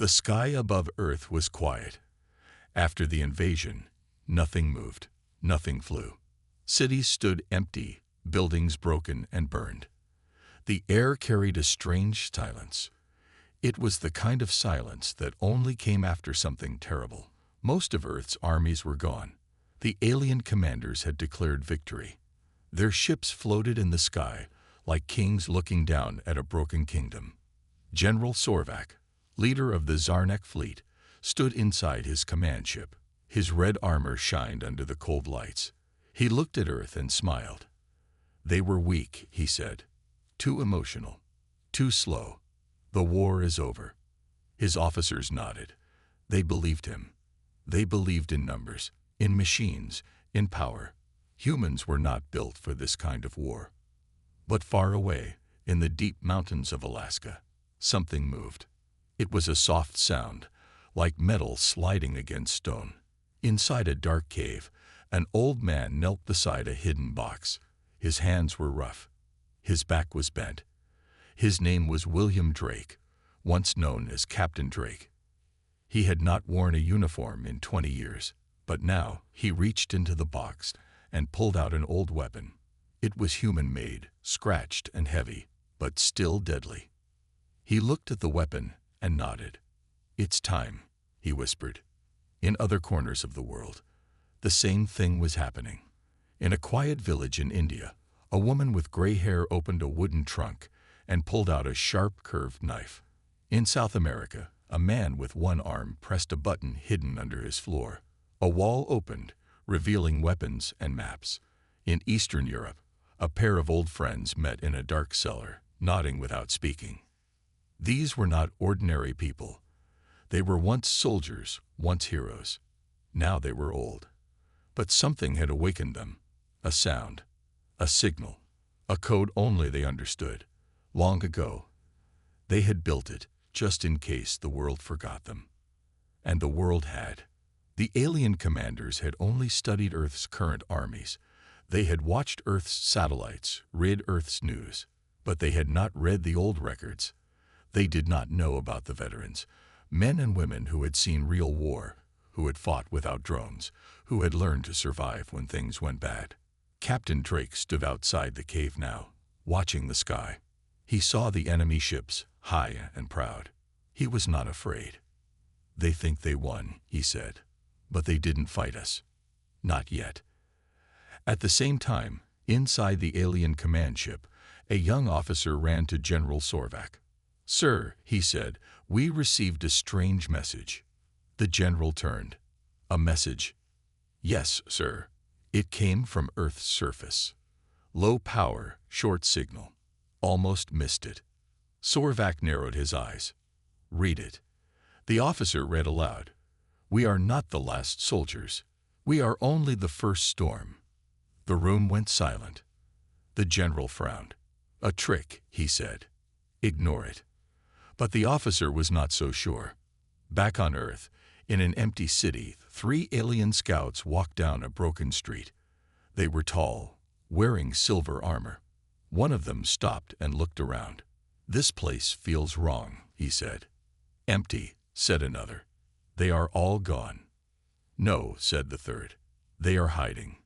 The sky above Earth was quiet. After the invasion, nothing moved, nothing flew. Cities stood empty, buildings broken and burned. The air carried a strange silence. It was the kind of silence that only came after something terrible. Most of Earth's armies were gone. The alien commanders had declared victory. Their ships floated in the sky like kings looking down at a broken kingdom. General Sorvak, leader of the Zarnak fleet, stood inside his command ship. His red armor shined under the cold lights. He looked at Earth and smiled. "They were weak," he said. "Too emotional. Too slow. The war is over." His officers nodded. They believed him. They believed in numbers, in machines, in power. Humans were not built for this kind of war. But far away, in the deep mountains of Alaska, something moved. It was a soft sound, like metal sliding against stone. Inside a dark cave, an old man knelt beside a hidden box. His hands were rough. His back was bent. His name was William Drake, once known as Captain Drake. He had not worn a uniform in 20 years, but now he reached into the box and pulled out an old weapon. It was human-made, scratched and heavy, but still deadly. He looked at the weapon and nodded. "It's time," he whispered. In other corners of the world, the same thing was happening. In a quiet village in India, a woman with gray hair opened a wooden trunk and pulled out a sharp, curved knife. In South America, a man with one arm pressed a button hidden under his floor. A wall opened, revealing weapons and maps. In Eastern Europe, a pair of old friends met in a dark cellar, nodding without speaking. These were not ordinary people. They were once soldiers, once heroes. Now they were old. But something had awakened them. A sound, a signal, a code only they understood. Long ago, they had built it, just in case the world forgot them. And the world had. The alien commanders had only studied Earth's current armies. They had watched Earth's satellites, read Earth's news, but they had not read the old records. They did not know about the veterans, men and women who had seen real war, who had fought without drones, who had learned to survive when things went bad. Captain Drake stood outside the cave now, watching the sky. He saw the enemy ships, high and proud. He was not afraid. "They think they won," he said, "but they didn't fight us. Not yet." At the same time, inside the alien command ship, a young officer ran to General Sorvak. "Sir," he said, "we received a strange message." The general turned. "A message?" "Yes, sir. It came from Earth's surface. Low power, short signal. Almost missed it." Sorvak narrowed his eyes. "Read it." The officer read aloud. "We are not the last soldiers. We are only the first storm." The room went silent. The general frowned. "A trick," he said. "Ignore it." But the officer was not so sure. Back on Earth, in an empty city, 3 alien scouts walked down a broken street. They were tall, wearing silver armor. One of them stopped and looked around. "This place feels wrong," he said. "Empty," said another. "They are all gone." "No," said the third. "They are hiding."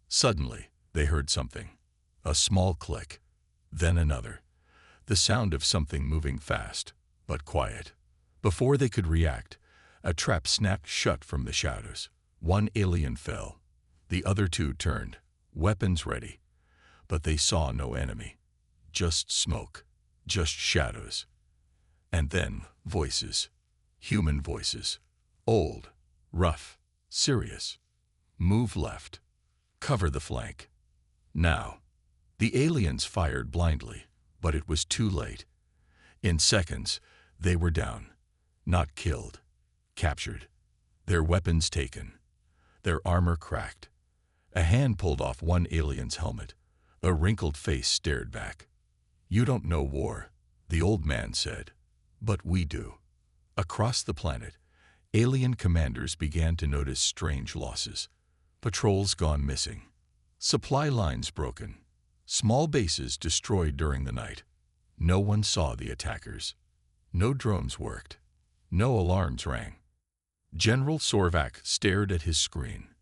Suddenly, they heard something. A small click. Then another. The sound of something moving fast, but quiet. Before they could react, a trap snapped shut from the shadows. One alien fell. The other 2 turned, weapons ready. But they saw no enemy. Just smoke. Just shadows. And then voices. Human voices. Old. Rough. Serious. "Move left. Cover the flank. Now." The aliens fired blindly, but it was too late. In seconds, they were down. Not killed. Captured. Their weapons taken. Their armor cracked. A hand pulled off one alien's helmet. A wrinkled face stared back. "You don't know war," the old man said. "But we do." Across the planet, alien commanders began to notice strange losses. Patrols gone missing. Supply lines broken. Small bases destroyed during the night. No one saw the attackers. No drones worked. No alarms rang. General Sorvak stared at his screen.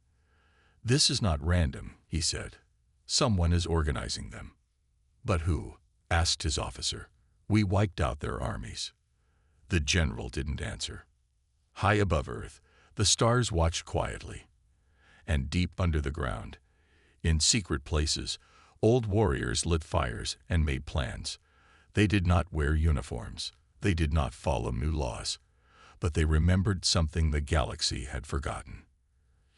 "This is not random," he said. "Someone is organizing them." "But who?" asked his officer. "We wiped out their armies." The general didn't answer. High above Earth, the stars watched quietly. And deep under the ground, in secret places, old warriors lit fires and made plans. They did not wear uniforms. They did not follow new laws. But they remembered something the galaxy had forgotten.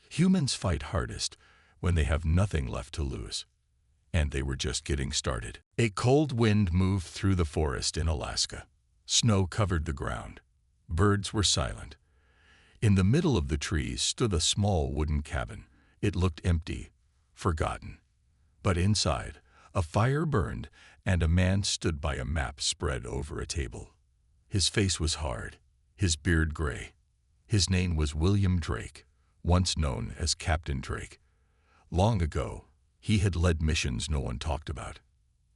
Humans fight hardest when they have nothing left to lose. And they were just getting started. A cold wind moved through the forest in Alaska. Snow covered the ground. Birds were silent. In the middle of the trees stood a small wooden cabin. It looked empty, forgotten. But inside, a fire burned, and a man stood by a map spread over a table. His face was hard, his beard gray. His name was William Drake, once known as Captain Drake. Long ago, he had led missions no one talked about.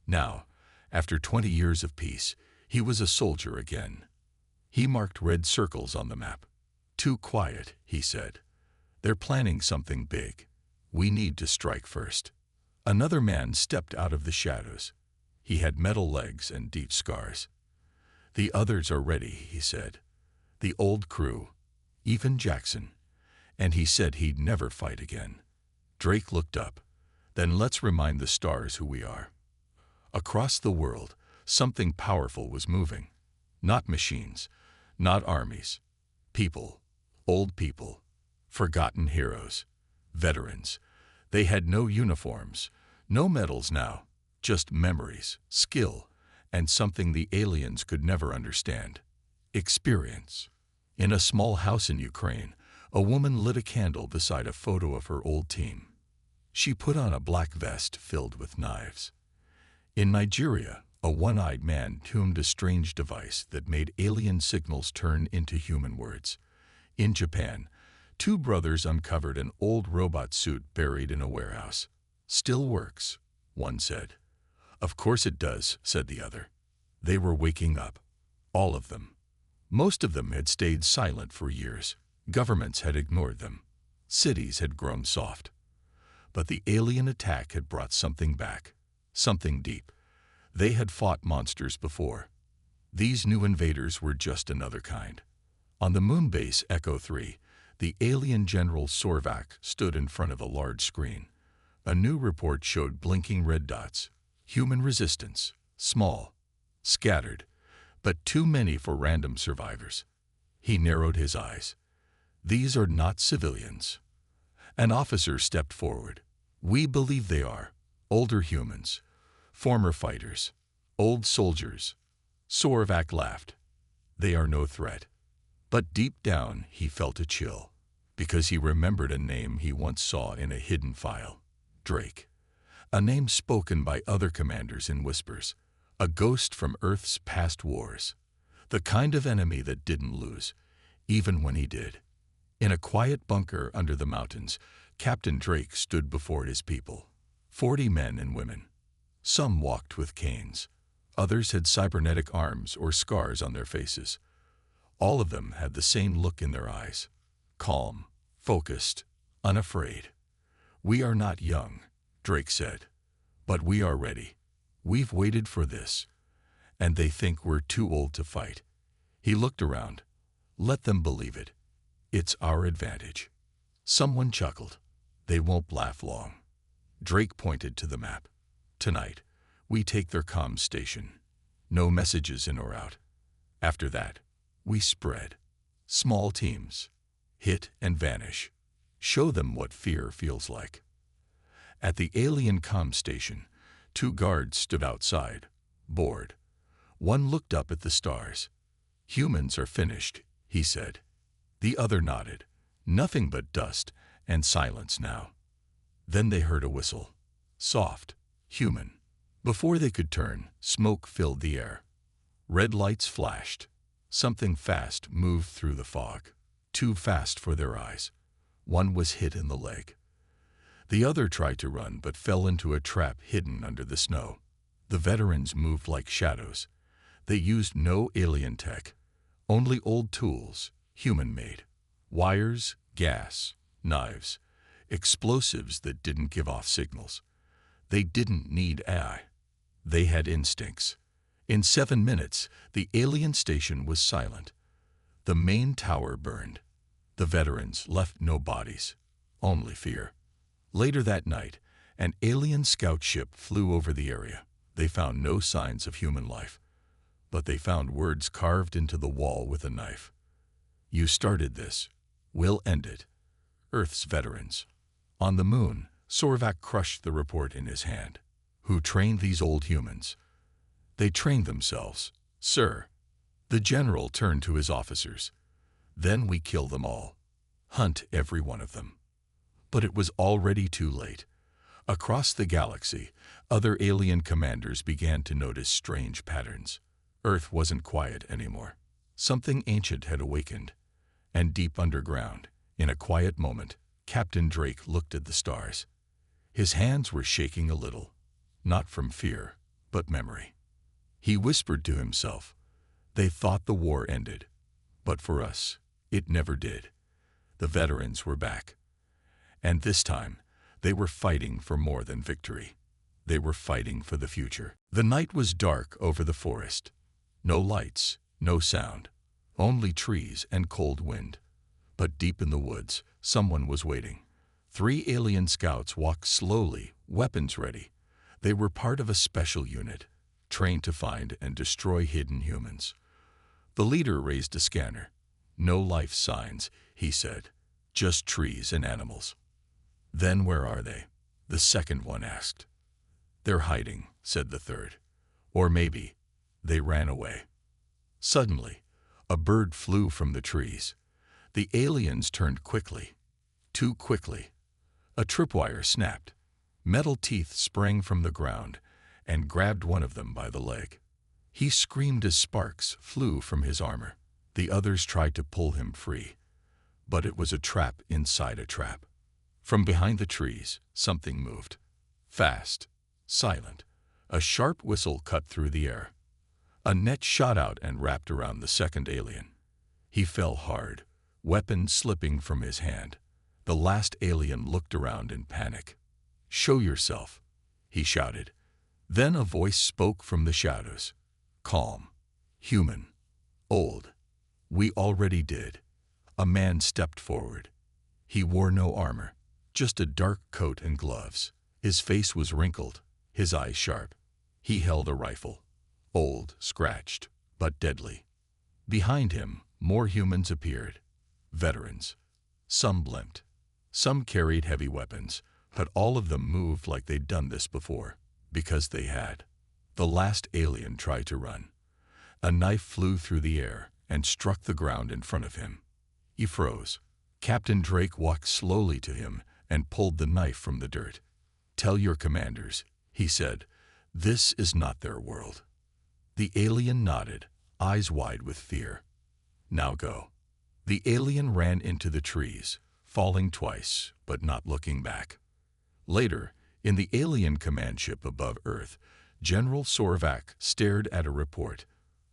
Now, after 20 years of peace, he was a soldier again. He marked red circles on the map. "Too quiet," he said. "They're planning something big. We need to strike first." Another man stepped out of the shadows. He had metal legs and deep scars. "The others are ready," he said. "The old crew, even Jackson." And he said he'd never fight again. Drake looked up. "Then let's remind the stars who we are." Across the world, something powerful was moving. Not machines, not armies. People, old people, forgotten heroes, veterans. They had no uniforms, no medals now, just memories, skill, and something the aliens could never understand: experience. In a small house in Ukraine, a woman lit a candle beside a photo of her old team. She put on a black vest filled with knives. In Nigeria, a one-eyed man tuned a strange device that made alien signals turn into human words. In Japan, two brothers uncovered an old robot suit buried in a warehouse. "Still works," one said. "Of course it does," said the other. They were waking up. All of them. Most of them had stayed silent for years. Governments had ignored them. Cities had grown soft. But the alien attack had brought something back. Something deep. They had fought monsters before. These new invaders were just another kind. On the moon base Echo 3, the alien General Sorvak stood in front of a large screen. A new report showed blinking red dots. Human resistance. Small. Scattered. But too many for random survivors. He narrowed his eyes. "These are not civilians." An officer stepped forward. "We believe they are. Older humans. Former fighters. Old soldiers." Sorvak laughed. "They are no threat." But deep down he felt a chill, because he remembered a name he once saw in a hidden file. Drake. A name spoken by other commanders in whispers. A ghost from Earth's past wars. The kind of enemy that didn't lose, even when he did. In a quiet bunker under the mountains, Captain Drake stood before his people. 40 men and women. Some walked with canes. Others had cybernetic arms or scars on their faces. All of them had the same look in their eyes. Calm, focused, unafraid. "We are not young," Drake said, "but we are ready. We've waited for this. And they think we're too old to fight." He looked around. "Let them believe it. It's our advantage." Someone chuckled. "They won't laugh long." Drake pointed to the map. "Tonight, we take their comm station. No messages in or out. After that, we spread. Small teams. Hit and vanish. Show them what fear feels like." At the alien comm station, 2 guards stood outside, bored. One looked up at the stars. "Humans are finished," he said. The other nodded. Nothing but dust and silence now. Then they heard a whistle. Soft, human. Before they could turn, smoke filled the air. Red lights flashed. Something fast moved through the fog. Too fast for their eyes. One was hit in the leg. The other tried to run but fell into a trap hidden under the snow. The veterans moved like shadows. They used no alien tech, Only old tools, human-made. Wires, gas, knives, explosives that didn't give off signals. They didn't need AI. They had instincts. In 7 minutes, the alien station was silent. The main tower burned. The veterans left no bodies, only fear. Later that night, an alien scout ship flew over the area. They found no signs of human life, but they found words carved into the wall with a knife. You started this. We'll end it. Earth's veterans. On the moon, Sorvak crushed the report in his hand. Who trained these old humans? They trained themselves, sir. The general turned to his officers. Then we kill them all. Hunt every one of them. But it was already too late. Across the galaxy, other alien commanders began to notice strange patterns. Earth wasn't quiet anymore. Something ancient had awakened. And deep underground, in a quiet moment, Captain Drake looked at the stars. His hands were shaking a little, not from fear, but memory. He whispered to himself, "They thought the war ended, but for us, it never did." The veterans were back. And this time, they were fighting for more than victory. They were fighting for the future. The night was dark over the forest. No lights, no sound, only trees and cold wind. But deep in the woods, someone was waiting. 3 alien scouts walked slowly, weapons ready. They were part of a special unit, trained to find and destroy hidden humans. The leader raised a scanner. "No life signs," he said. "Just trees and animals." "Then where are they?" the second one asked. "They're hiding," said the third. "Or maybe they ran away." Suddenly, a bird flew from the trees. The aliens turned quickly, too quickly. A tripwire snapped. Metal teeth sprang from the ground and grabbed one of them by the leg. He screamed as sparks flew from his armor. The others tried to pull him free, but it was a trap inside a trap. From behind the trees, something moved. Fast, silent. A sharp whistle cut through the air. A net shot out and wrapped around the second alien. He fell hard, weapon slipping from his hand. The last alien looked around in panic. "Show yourself," he shouted. Then a voice spoke from the shadows. Calm, human, old. "We already did." A man stepped forward. He wore no armor, just a dark coat and gloves. His face was wrinkled, his eyes sharp. He held a rifle, old, scratched, but deadly. Behind him, more humans appeared. Veterans. Some blimped. Some carried heavy weapons, but all of them moved like they'd done this before, because they had. The last alien tried to run. A knife flew through the air and struck the ground in front of him. He froze. Captain Drake walked slowly to him and pulled the knife from the dirt. "Tell your commanders," he said, "this is not their world." The alien nodded, eyes wide with fear. "Now go." The alien ran into the trees, falling twice, but not looking back. Later, in the alien command ship above Earth, General Sorvak stared at a report.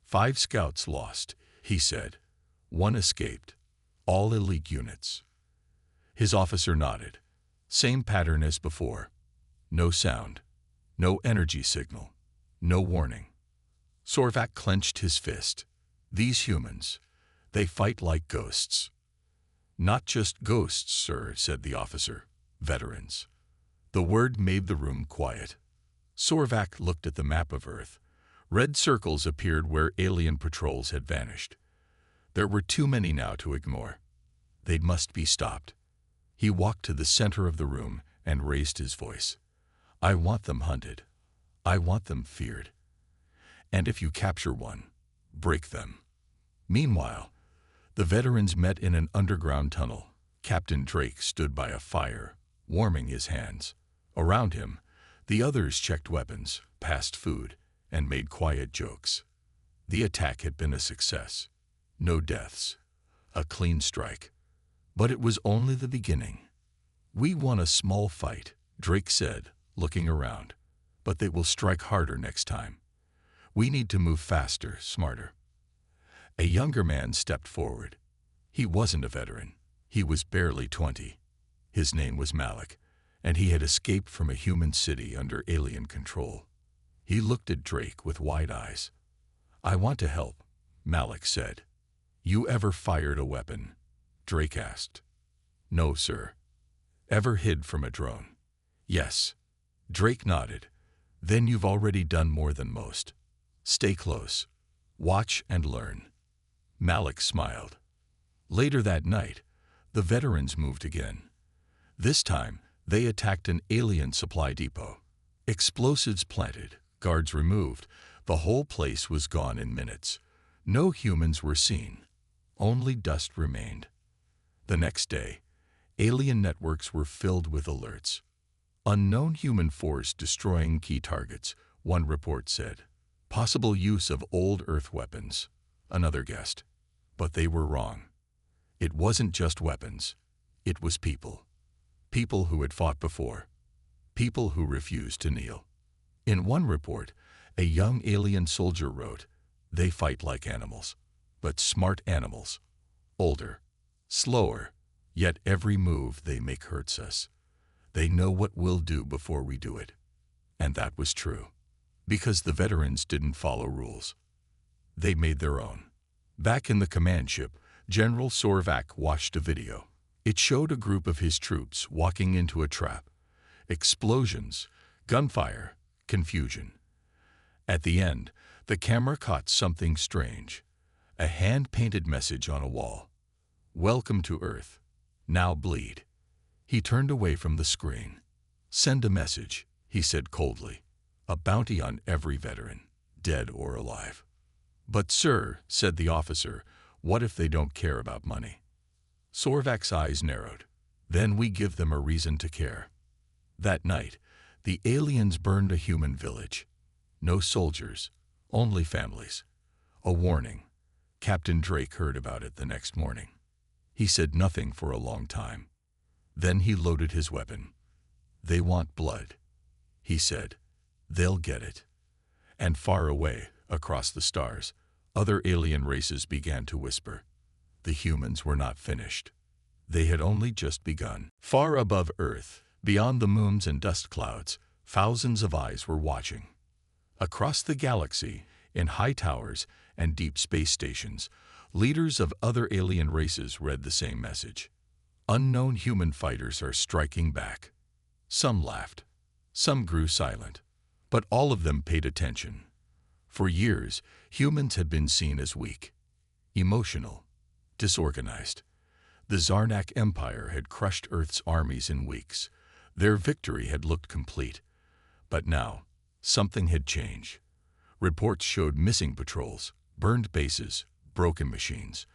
5 scouts lost, he said. 1 escaped. All elite units. His officer nodded. Same pattern as before. No sound. No energy signal. No warning. Sorvak clenched his fist. "These humans, they fight like ghosts." "Not just ghosts, sir," said the officer. "Veterans." The word made the room quiet. Sorvak looked at the map of Earth. Red circles appeared where alien patrols had vanished. There were too many now to ignore. They must be stopped. He walked to the center of the room and raised his voice. "I want them hunted. I want them feared. And if you capture one, break them." Meanwhile, the veterans met in an underground tunnel. Captain Drake stood by a fire, warming his hands. Around him, the others checked weapons, passed food, and made quiet jokes. The attack had been a success. No deaths. A clean strike. But it was only the beginning. "We won a small fight," Drake said, looking around. "But they will strike harder next time. We need to move faster, smarter." A younger man stepped forward. He wasn't a veteran. He was barely 20. His name was Malik, and he had escaped from a human city under alien control. He looked at Drake with wide eyes. "I want to help," Malik said. "You ever fired a weapon?" Drake asked. "No, sir." "Ever hid from a drone?" "Yes." Drake nodded. "Then you've already done more than most. Stay close. Watch and learn." Malik smiled. Later that night, the veterans moved again. This time, they attacked an alien supply depot. Explosives planted, guards removed. The whole place was gone in minutes. No humans were seen. Only dust remained. The next day, alien networks were filled with alerts. "Unknown human force destroying key targets," one report said. "Possible use of old Earth weapons," another guessed. But they were wrong. It wasn't just weapons. It was people. People who had fought before. People who refused to kneel. In one report, a young alien soldier wrote, "They fight like animals, but smart animals. Older, slower, yet every move they make hurts us. They know what we'll do before we do it." And that was true. Because the veterans didn't follow rules. They made their own. Back in the command ship, General Sorvak watched a video. It showed a group of his troops walking into a trap. Explosions, gunfire, confusion. At the end, the camera caught something strange. A hand-painted message on a wall. "Welcome to Earth. Now bleed." He turned away from the screen. "Send a message," he said coldly. "A bounty on every veteran, dead or alive." "But sir," said the officer, "what if they don't care about money?" Sorvak's eyes narrowed. "Then we give them a reason to care." That night, the aliens burned a human village. No soldiers, only families. A warning. Captain Drake heard about it the next morning. He said nothing for a long time. Then he loaded his weapon. "They want blood," he said. "They'll get it." And far away, across the stars, other alien races began to whisper. The humans were not finished. They had only just begun. Far above Earth, beyond the moons and dust clouds, thousands of eyes were watching. Across the galaxy, in high towers and deep space stations, leaders of other alien races read the same message. Unknown human fighters are striking back. Some laughed. Some grew silent. But all of them paid attention. For years, humans had been seen as weak, emotional, disorganized. The Zarnak Empire had crushed Earth's armies in weeks. Their victory had looked complete. But now, something had changed. Reports showed missing patrols, burned bases, broken machines.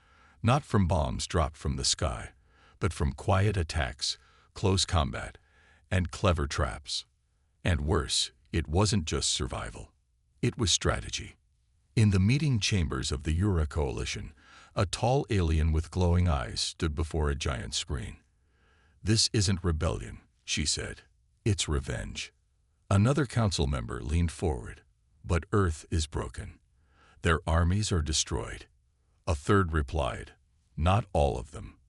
Not from bombs dropped from the sky, but from quiet attacks, close combat, and clever traps. And worse, it wasn't just survival. It was strategy. In the meeting chambers of the Ura Coalition, a tall alien with glowing eyes stood before a giant screen. "This isn't rebellion," she said. "It's revenge." Another council member leaned forward. "But Earth is broken. Their armies are destroyed." A third replied, "Not all of them.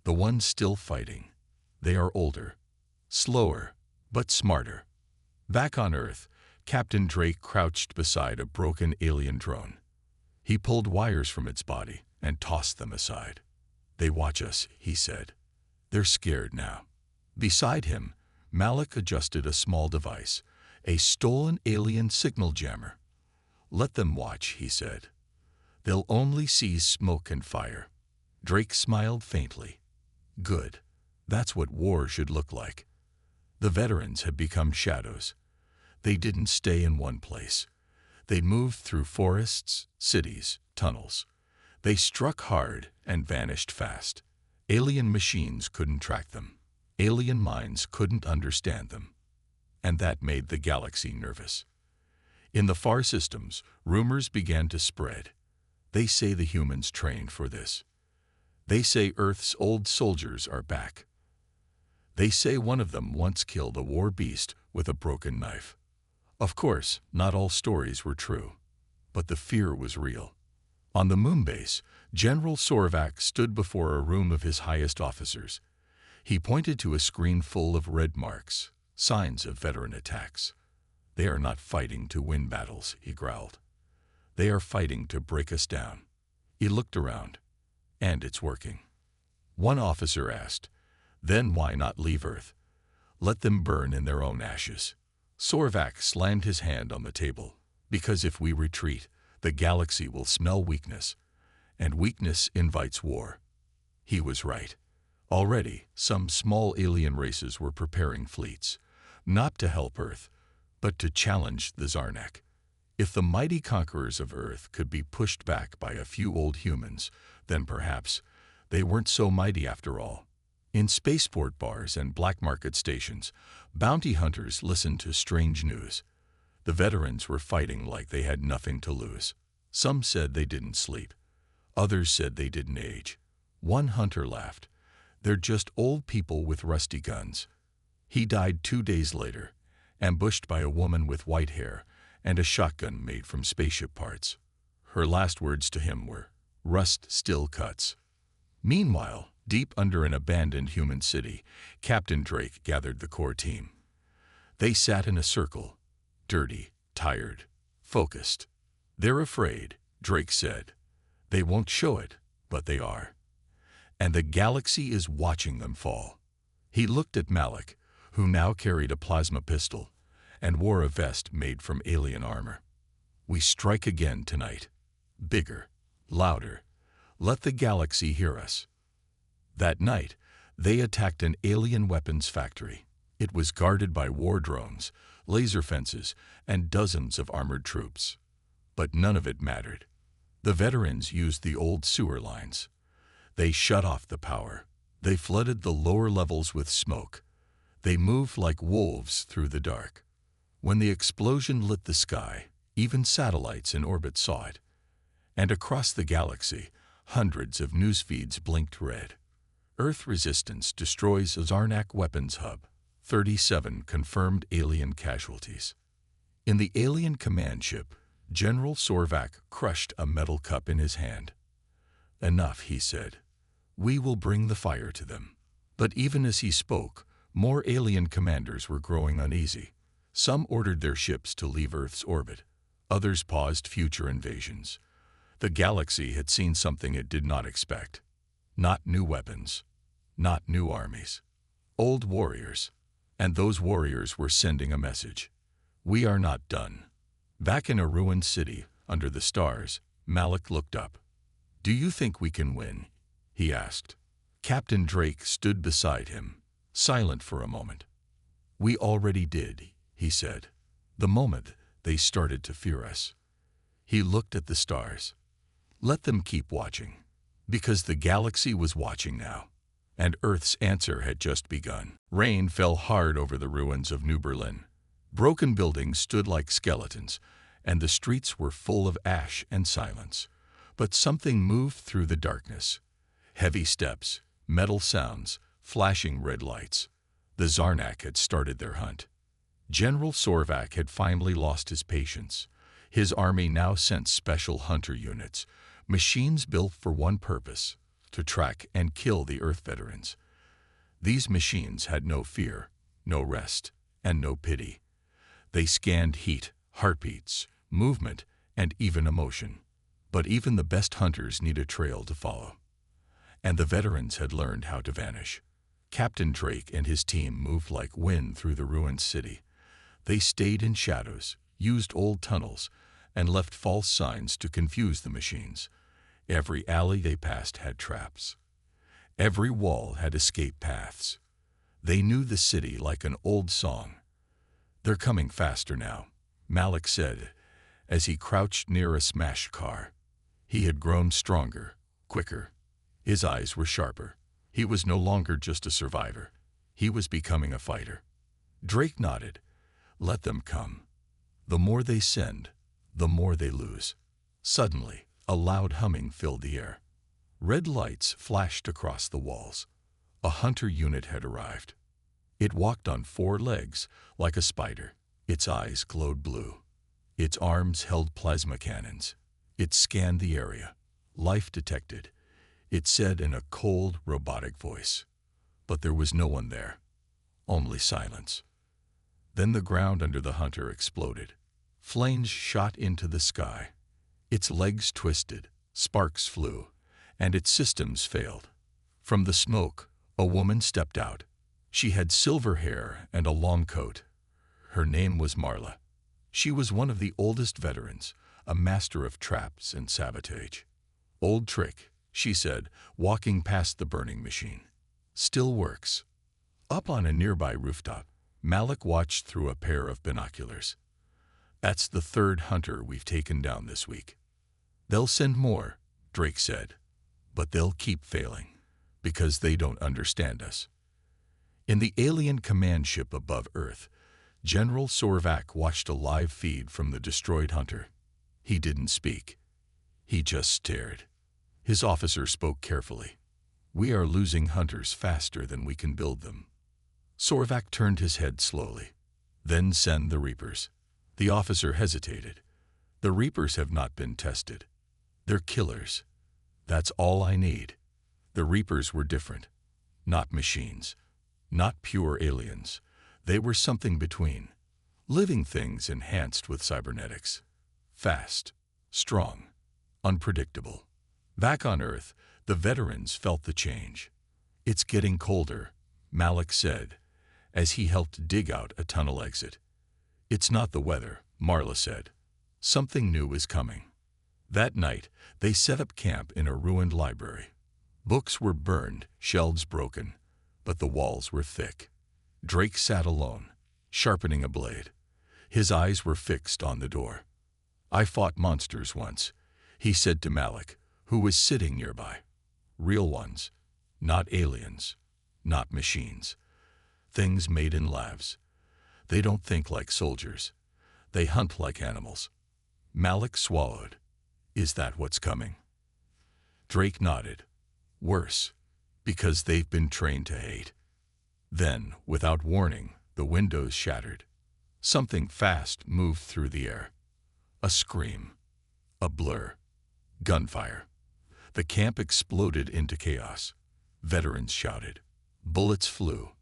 The ones still fighting. They are older, slower, but smarter." Back on Earth, Captain Drake crouched beside a broken alien drone. He pulled wires from its body and tossed them aside. "They watch us," he said. "They're scared now." Beside him, Malik adjusted a small device, a stolen alien signal jammer. "Let them watch," he said. "They'll only see smoke and fire." Drake smiled faintly. "Good. That's what war should look like." The veterans had become shadows. They didn't stay in one place. They moved through forests, cities, tunnels. They struck hard and vanished fast. Alien machines couldn't track them. Alien minds couldn't understand them. And that made the galaxy nervous. In the far systems, rumors began to spread. They say the humans trained for this. They say Earth's old soldiers are back. They say one of them once killed a war beast with a broken knife. Of course, not all stories were true, but the fear was real. On the moon base, General Sorvak stood before a room of his highest officers. He pointed to a screen full of red marks, signs of veteran attacks. "They are not fighting to win battles," he growled. "They are fighting to break us down." He looked around. "And it's working." One officer asked, "Then why not leave Earth? Let them burn in their own ashes." Sorvak slammed his hand on the table. "Because if we retreat, the galaxy will smell weakness, and weakness invites war." He was right. Already, some small alien races were preparing fleets, not to help Earth, but to challenge the Zarnak. If the mighty conquerors of Earth could be pushed back by a few old humans, then perhaps they weren't so mighty after all. In spaceport bars and black market stations, bounty hunters listened to strange news. The veterans were fighting like they had nothing to lose. Some said they didn't sleep. Others said they didn't age. One hunter laughed. "They're just old people with rusty guns." He died 2 days later, ambushed by a woman with white hair and a shotgun made from spaceship parts. Her last words to him were, "Rust still cuts." Meanwhile, deep under an abandoned human city, Captain Drake gathered the core team. They sat in a circle, dirty, tired, focused. "They're afraid," Drake said. "They won't show it, but they are. And the galaxy is watching them fall." He looked at Malik, who now carried a plasma pistol and wore a vest made from alien armor. "We strike again tonight. Bigger, louder. Let the galaxy hear us." That night, they attacked an alien weapons factory. It was guarded by war drones, laser fences, and dozens of armored troops. But none of it mattered. The veterans used the old sewer lines. They shut off the power. They flooded the lower levels with smoke. They moved like wolves through the dark. When the explosion lit the sky, even satellites in orbit saw it. And across the galaxy, hundreds of news feeds blinked red. "Earth resistance destroys Zarnak weapons hub. 37 confirmed alien casualties." In the alien command ship, General Sorvak crushed a metal cup in his hand. "Enough," he said. "We will bring the fire to them." But even as he spoke, more alien commanders were growing uneasy. Some ordered their ships to leave Earth's orbit. Others paused future invasions. The galaxy had seen something it did not expect. Not new weapons. Not new armies. Old warriors. And those warriors were sending a message. "We are not done." Back in a ruined city, under the stars, Malik looked up. "Do you think we can win?" he asked. Captain Drake stood beside him, silent for a moment. "We already did," he said, "the moment they started to fear us." He looked at the stars. "Let them keep watching." Because the galaxy was watching now, and Earth's answer had just begun. Rain fell hard over the ruins of New Berlin. Broken buildings stood like skeletons, and the streets were full of ash and silence. But something moved through the darkness. Heavy steps, metal sounds, flashing red lights. The Zarnak had started their hunt. General Sorvak had finally lost his patience. His army now sent special hunter units, machines built for one purpose: to track and kill the Earth veterans. These machines had no fear, no rest, and no pity. They scanned heat, heartbeats, movement, and even emotion. But even the best hunters need a trail to follow. And the veterans had learned how to vanish. Captain Drake and his team moved like wind through the ruined city. They stayed in shadows, used old tunnels, and left false signs to confuse the machines. Every alley they passed had traps. Every wall had escape paths. They knew the city like an old song. "They're coming faster now," Malik said, as he crouched near a smashed car. He had grown stronger, quicker. His eyes were sharper. He was no longer just a survivor. He was becoming a fighter. Drake nodded. "Let them come. The more they send, the more they lose." Suddenly, a loud humming filled the air. Red lights flashed across the walls. A hunter unit had arrived. It walked on 4 legs, like a spider. Its eyes glowed blue. Its arms held plasma cannons. It scanned the area. "Life detected," it said in a cold, robotic voice. But there was no one there. Only silence. Then the ground under the hunter exploded. Flames shot into the sky. Its legs twisted, sparks flew, and its systems failed. From the smoke, a woman stepped out. She had silver hair and a long coat. Her name was Marla. She was one of the oldest veterans, a master of traps and sabotage. "Old trick," she said, walking past the burning machine. "Still works." Up on a nearby rooftop, Malik watched through a pair of binoculars. "That's the third hunter we've taken down this week." "They'll send more," Drake said, "but they'll keep failing, because they don't understand us." In the alien command ship above Earth, General Sorvak watched a live feed from the destroyed hunter. He didn't speak. He just stared. His officer spoke carefully. "We are losing hunters faster than we can build them." Sorvak turned his head slowly. "Then send the Reapers." The officer hesitated. "The Reapers have not been tested. They're killers. That's all I need." The Reapers were different. Not machines. Not pure aliens. They were something between. Living things enhanced with cybernetics. Fast. Strong. Unpredictable. Back on Earth, the veterans felt the change. "It's getting colder," Malik said, as he helped dig out a tunnel exit. "It's not the weather," Marla said. "Something new is coming." That night, they set up camp in a ruined library. Books were burned, shelves broken, but the walls were thick. Drake sat alone, sharpening a blade. His eyes were fixed on the door. "I fought monsters once," he said to Malik, who was sitting nearby. "Real ones, not aliens, not machines. Things made in labs. They don't think like soldiers. They hunt like animals." Malik swallowed. "Is that what's coming?" Drake nodded. "Worse, because they've been trained to hate." Then, without warning, the windows shattered. Something fast moved through the air. A scream. A blur. Gunfire. The camp exploded into chaos. Veterans shouted. Bullets flew.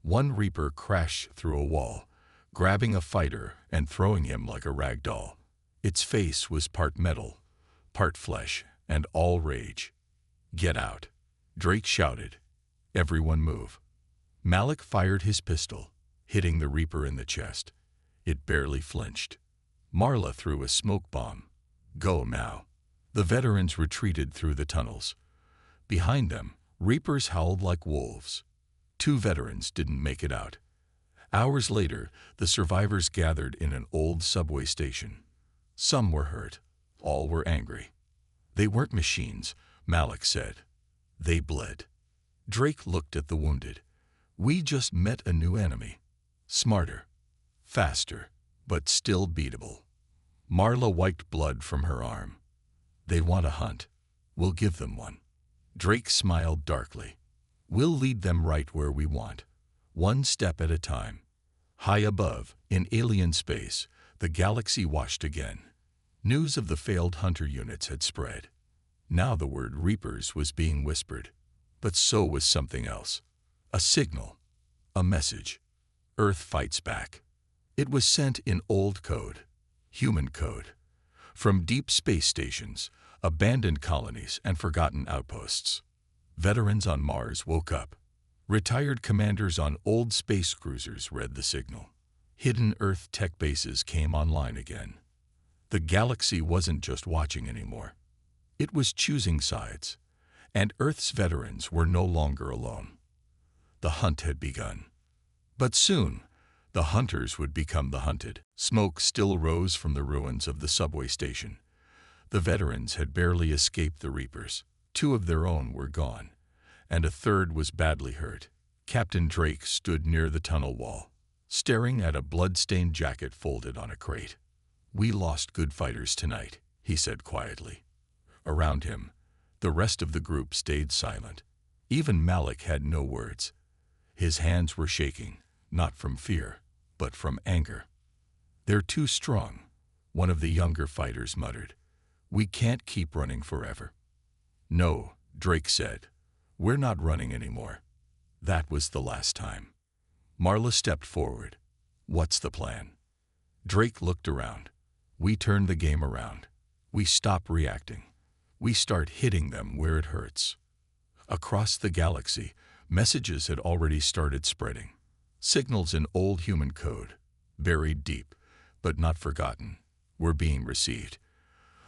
One Reaper crashed through a wall, grabbing a fighter and throwing him like a rag doll. Its face was part metal, part flesh, and all rage. "Get out," Drake shouted. "Everyone move." Malik fired his pistol, hitting the Reaper in the chest. It barely flinched. Marla threw a smoke bomb. "Go now." The veterans retreated through the tunnels. Behind them, Reapers howled like wolves. 2 veterans didn't make it out. Hours later, the survivors gathered in an old subway station. Some were hurt. All were angry. "They weren't machines," Malik said. "They bled." Drake looked at the wounded. "We just met a new enemy. Smarter. Faster. But still beatable." Marla wiped blood from her arm. "They want a hunt. We'll give them one." Drake smiled darkly. "We'll lead them right where we want. One step at a time." High above, in alien space, the galaxy watched again. News of the failed hunter units had spread. Now the word Reapers was being whispered. But so was something else. A signal. A message. Earth fights back. It was sent in old code. Human code. From deep space stations, abandoned colonies, and forgotten outposts. Veterans on Mars woke up. Retired commanders on old space cruisers read the signal. Hidden Earth tech bases came online again. The galaxy wasn't just watching anymore. It was choosing sides, and Earth's veterans were no longer alone. The hunt had begun. But soon, the hunters would become the hunted. Smoke still rose from the ruins of the subway station. The veterans had barely escaped the Reapers. 2 of their own were gone, and a third was badly hurt. Captain Drake stood near the tunnel wall, staring at a blood-stained jacket folded on a crate. "We lost good fighters tonight," he said quietly. Around him, the rest of the group stayed silent. Even Malik had no words. His hands were shaking, not from fear, but from anger. "They're too strong," one of the younger fighters muttered. "We can't keep running forever." "No," Drake said. "We're not running anymore." That was the last time. Marla stepped forward. "What's the plan?" Drake looked around. "We turn the game around. We stop reacting. We start hitting them where it hurts." Across the galaxy, messages had already started spreading. Signals in old human code, buried deep, but not forgotten, were being received.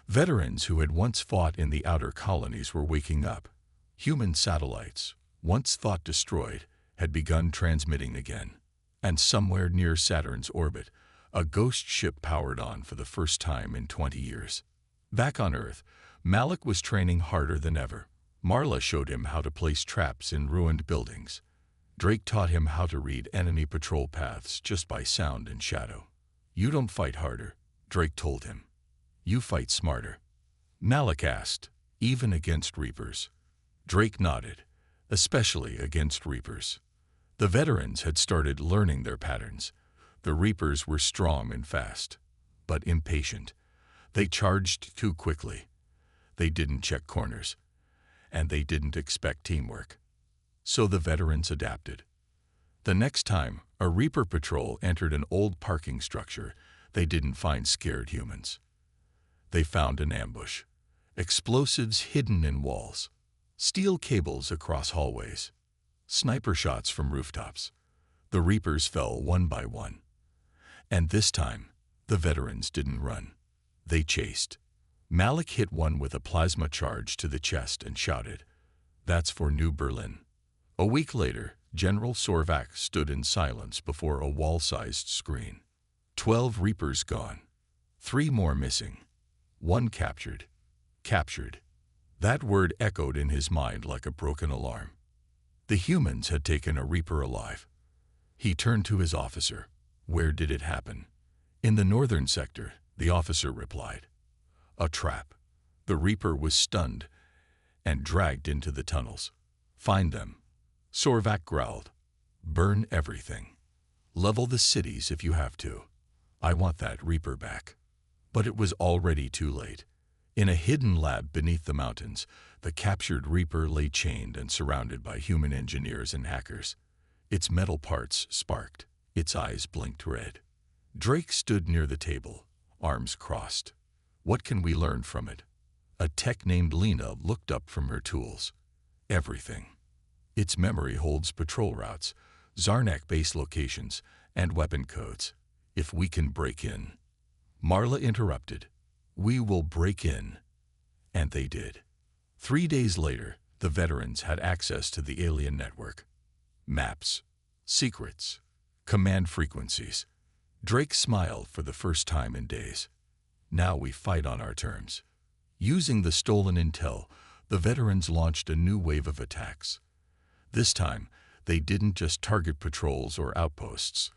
Veterans who had once fought in the outer colonies were waking up. Human satellites, once thought destroyed, had begun transmitting again. And somewhere near Saturn's orbit, a ghost ship powered on for the first time in 20 years. Back on Earth, Malik was training harder than ever. Marla showed him how to place traps in ruined buildings. Drake taught him how to read enemy patrol paths just by sound and shadow. "You don't fight harder," Drake told him. "You fight smarter." Malik asked, "Even against Reapers?" Drake nodded, "Especially against Reapers." The veterans had started learning their patterns. The Reapers were strong and fast, but impatient. They charged too quickly. They didn't check corners, and they didn't expect teamwork. So the veterans adapted. The next time a Reaper patrol entered an old parking structure, they didn't find scared humans. They found an ambush. Explosives hidden in walls. Steel cables across hallways. Sniper shots from rooftops. The Reapers fell one by one. And this time, the veterans didn't run. They chased. Malik hit one with a plasma charge to the chest and shouted, "That's for New Berlin." A week later, General Sorvak stood in silence before a wall-sized screen. 12 Reapers gone. 3 more missing. 1 captured. Captured. That word echoed in his mind like a broken alarm. The humans had taken a Reaper alive. He turned to his officer. "Where did it happen?" "In the northern sector," the officer replied. "A trap." The Reaper was stunned and dragged into the tunnels. "Find them." Sorvak growled. "Burn everything. Level the cities if you have to. I want that Reaper back." But it was already too late. In a hidden lab beneath the mountains, the captured Reaper lay chained and surrounded by human engineers and hackers. Its metal parts sparked. Its eyes blinked red. Drake stood near the table, arms crossed. "What can we learn from it?" A tech named Lena looked up from her tools. "Everything. Its memory holds patrol routes, Zarnak base locations, and weapon codes. If we can break in." Marla interrupted. "We will break in." And they did. 3 days later, the veterans had access to the alien network. Maps, secrets, command frequencies. Drake smiled for the first time in days. "Now we fight on our terms." Using the stolen intel, the veterans launched a new wave of attacks. This time, they didn't just target patrols or outposts.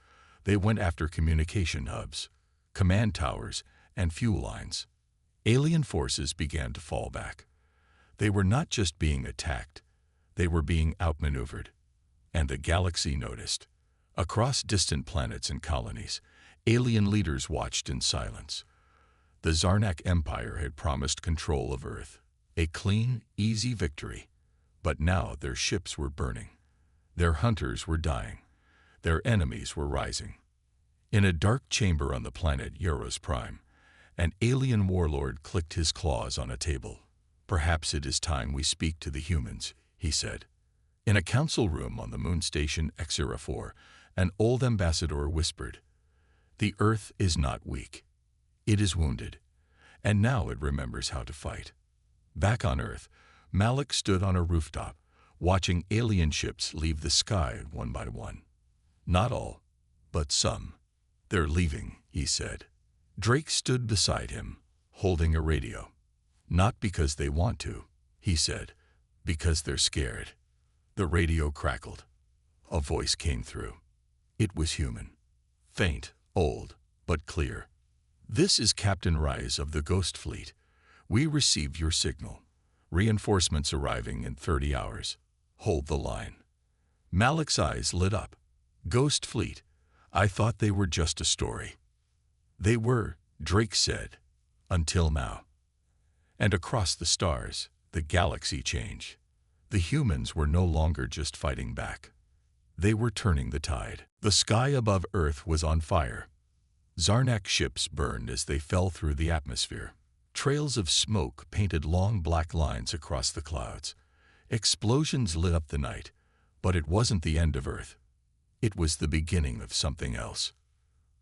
They went after communication hubs, command towers, and fuel lines. Alien forces began to fall back. They were not just being attacked, they were being outmaneuvered. And the galaxy noticed. Across distant planets and colonies, alien leaders watched in silence. The Zarnak Empire had promised control of Earth, a clean, easy victory. But now their ships were burning. Their hunters were dying. Their enemies were rising. In a dark chamber on the planet Euros Prime, an alien warlord clicked his claws on a table. "Perhaps it is time we speak to the humans," he said. In a council room on the moon station Xera 4, an old ambassador whispered, "The Earth is not weak. It is wounded, and now it remembers how to fight." Back on Earth, Malik stood on a rooftop, watching alien ships leave the sky one by one. "Not all, but some. They're leaving," he said. Drake stood beside him, holding a radio. "Not because they want to," he said, "because they're scared." The radio crackled. A voice came through. It was human. Faint, old, but clear. "This is Captain Rise of the Ghost Fleet. We received your signal. Reinforcements arriving in 30 hours. Hold the line." Malik's eyes lit up. "Ghost Fleet. I thought they were just a story." "They were," Drake said, "until now." And across the stars, the galaxy change. The humans were no longer just fighting back. They were turning the tide. The sky above Earth was on fire. Zarnak ships burned as they fell through the atmosphere. Trails of smoke painted long black lines across the clouds. Explosions lit up the night, but it wasn't the end of Earth. It was the beginning of something else.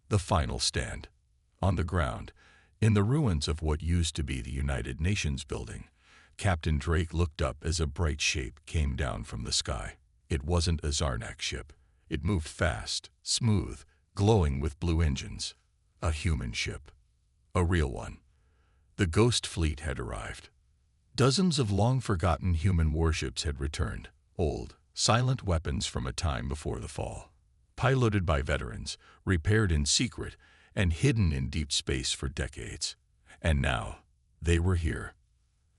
The final stand. On the ground, in the ruins of what used to be the United Nations building, Captain Drake looked up as a bright shape came down from the sky. It wasn't a Zarnak ship. It moved fast, smooth, glowing with blue engines. A human ship. A real one. The Ghost Fleet had arrived. Dozens of long-forgotten human warships had returned, old, silent weapons from a time before the fall. Piloted by veterans, repaired in secret, and hidden in deep space for decades. And now, they were here.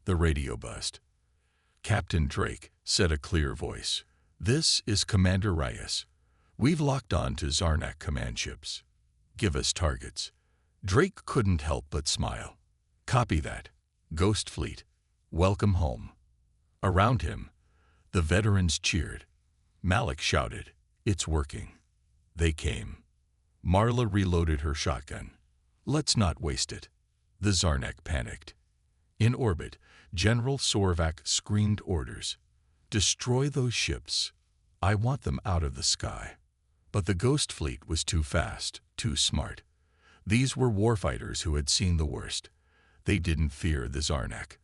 The radio buzzed. Captain Drake said a clear voice. "This is Commander Reyes. We've locked on to Zarnak command ships. Give us targets." Drake couldn't help but smile. "Copy that. Ghost Fleet. Welcome home." Around him, the veterans cheered. Malik shouted, "It's working." They came. Marla reloaded her shotgun. "Let's not waste it." The Zarnak panicked. In orbit, General Sorvak screamed orders. "Destroy those ships. I want them out of the sky." But the Ghost Fleet was too fast, too smart. These were warfighters who had seen the worst. They didn't fear the Zarnak.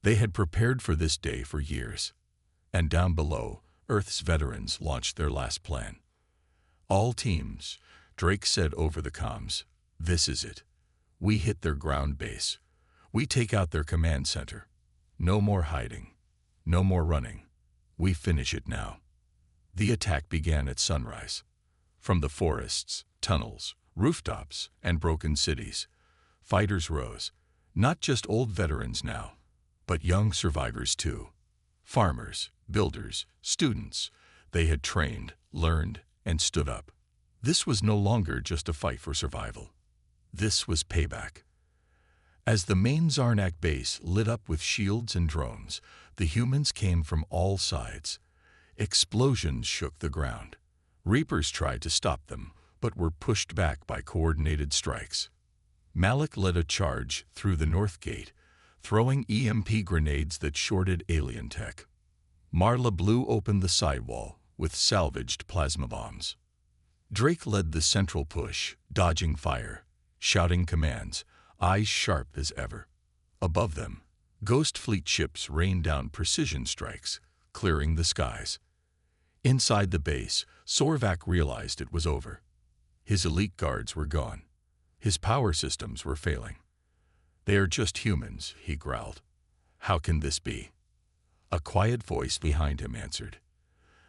They had prepared for this day for years. And down below, Earth's veterans launched their last plan. "All teams," Drake said over the comms, "this is it. We hit their ground base. We take out their command center. No more hiding. No more running. We finish it now." The attack began at sunrise. From the forests, tunnels, rooftops, and broken cities, fighters rose. Not just old veterans now, but young survivors too. Farmers, builders, students. They had trained, learned, and stood up. This was no longer just a fight for survival. This was payback. As the main Zarnak base lit up with shields and drones, the humans came from all sides. Explosions shook the ground. Reapers tried to stop them, but were pushed back by coordinated strikes. Malik led a charge through the north gate, throwing EMP grenades that shorted alien tech. Marla blew open the sidewall with salvaged plasma bombs. Drake led the central push, dodging fire, shouting commands, eyes sharp as ever. Above them, Ghost Fleet ships rained down precision strikes, clearing the skies. Inside the base, Sorvak realized it was over. His elite guards were gone. His power systems were failing. "They are just humans," he growled. "How can this be?" A quiet voice behind him answered.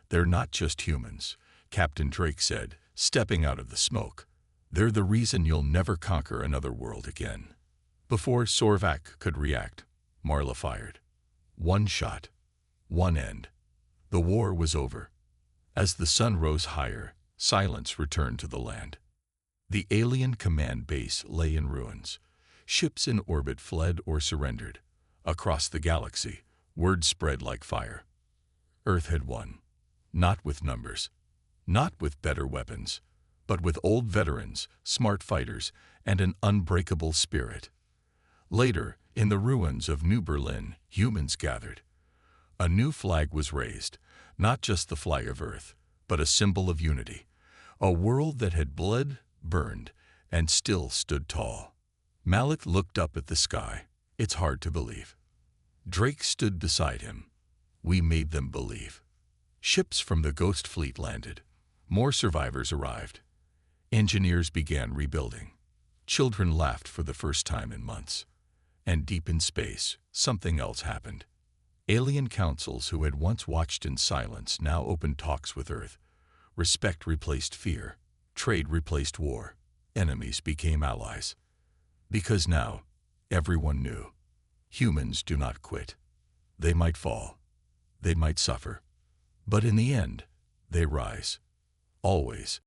"They're not just humans," Captain Drake said, stepping out of the smoke. "They're the reason you'll never conquer another world again." Before Sorvak could react, Marla fired. One shot. One end. The war was over. As the sun rose higher, silence returned to the land. The alien command base lay in ruins. Ships in orbit fled or surrendered. Across the galaxy, word spread like fire. Earth had won. Not with numbers. Not with better weapons. But with old veterans, smart fighters, and an unbreakable spirit. Later, in the ruins of New Berlin, humans gathered. A new flag was raised, not just the flag of Earth, but a symbol of unity. A world that had bled, burned, and still stood tall. Malik looked up at the sky. It's hard to believe. Drake stood beside him. We made them believe. Ships from the Ghost Fleet landed. More survivors arrived. Engineers began rebuilding. Children laughed for the first time in months. And deep in space, something else happened. Alien councils who had once watched in silence now opened talks with Earth. Respect replaced fear. Trade replaced war. Enemies became allies. Because now, everyone knew. Humans do not quit. They might fall. They might suffer. But in the end, they rise. Always.